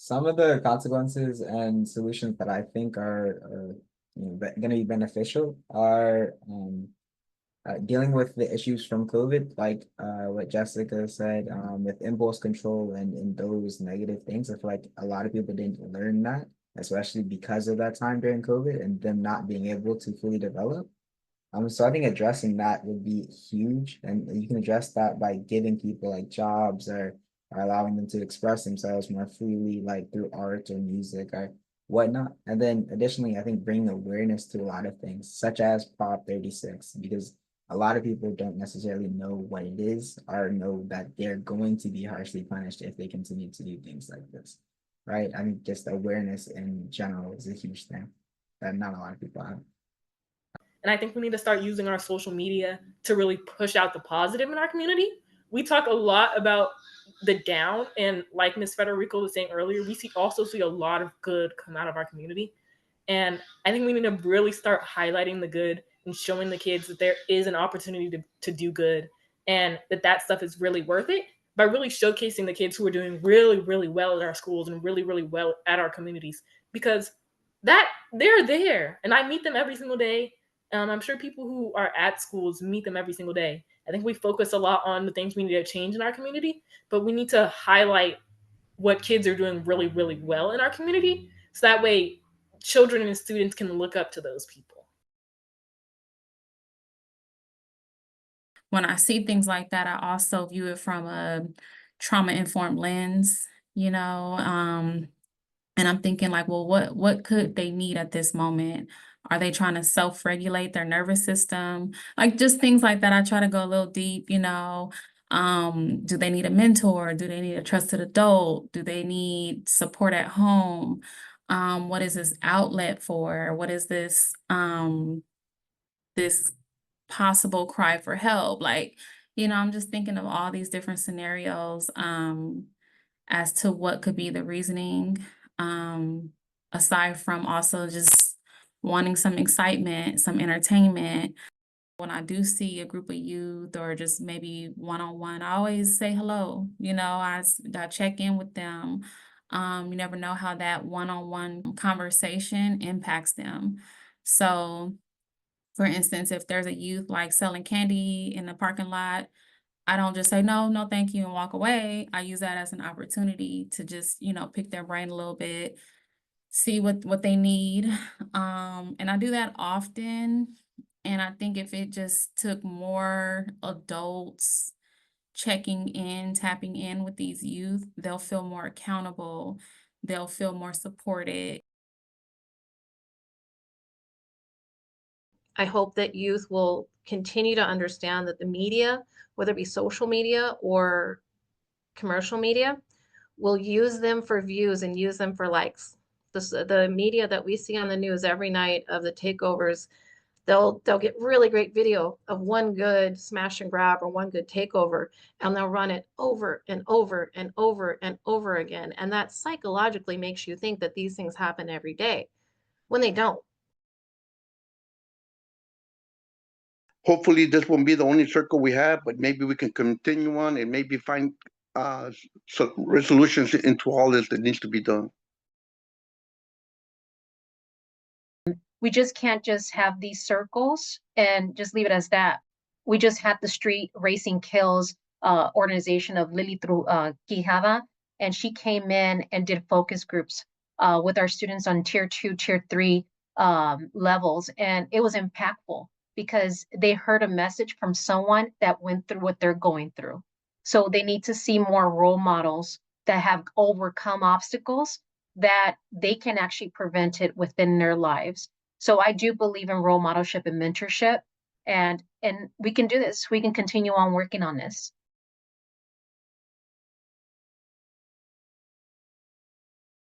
some of the consequences and solutions that I think are going to be beneficial are dealing with the issues from COVID, like what Jessica said, with impulse control and those negative things. I feel like a lot of people didn't learn that, especially because of that time during COVID and them not being able to fully develop. So I think addressing that would be huge, and you can address that by giving people like jobs or allowing them to express themselves more freely, like through art or music or whatnot. And then additionally, I think bringing awareness to a lot of things, such as Prop 36, because a lot of people don't necessarily know what it is or know that they're going to be harshly punished if they continue to do things like this, right? I mean, just awareness in general is a huge thing that not a lot of people have. And I think we need to start using our social media to really push out the positive in our community. We talk a lot about the down, and like Ms. Federico was saying earlier, we also see a lot of good come out of our community. And I think we need to really start highlighting the good and showing the kids that there is an opportunity to do good, and that stuff is really worth it, by really showcasing the kids who are doing really, really well at our schools and really, really well at our communities, because that they're there and I meet them every single day. I'm sure people who are at schools meet them every single day. I think we focus a lot on the things we need to change in our community, but we need to highlight what kids are doing really, really well in our community, so that way children and students can look up to those people. When I see things like that, I also view it from a trauma-informed lens, you know, and I'm thinking like, well, what could they need at this moment? Are they trying to self-regulate their nervous system? Like just things like that. I try to go a little deep, you know. Do they need a mentor? Do they need a trusted adult? Do they need support at home? What is this outlet for? What is this possible cry for help? Like, you know, I'm just thinking of all these different scenarios as to what could be the reasoning, um, aside from also just wanting some excitement, some entertainment. When I do see a group of youth or just maybe one-on-one, I always say hello. You know, I check in with them. You never know how that one-on-one conversation impacts them. So, for instance, if there's a youth like selling candy in the parking lot, I don't just say, no, no, thank you, and walk away. I use that as an opportunity to just, you know, pick their brain a little bit, see what they need. And I do that often. And I think if it just took more adults checking in, tapping in with these youth, they'll feel more accountable. They'll feel more supported. I hope that youth will continue to understand that the media, whether it be social media or commercial media, will use them for views and use them for likes. The media that we see on the news every night of the takeovers, they'll get really great video of one good smash and grab or one good takeover, and they'll run it over and over and over and over again. And that psychologically makes you think that these things happen every day when they don't. Hopefully this won't be the only circle we have, but maybe we can continue on and maybe find resolutions into all this that needs to be done. We just can't just have these circles and just leave it as that. We just had the Street Racing Kills organization of Lily Quijada, and she came in and did focus groups with our students on tier 2, tier 3 levels, and it was impactful because they heard a message from someone that went through what they're going through. So they need to see more role models that have overcome obstacles that they can actually prevent it within their lives. So I do believe in role modelship and mentorship, and we can do this. We can continue on working on this.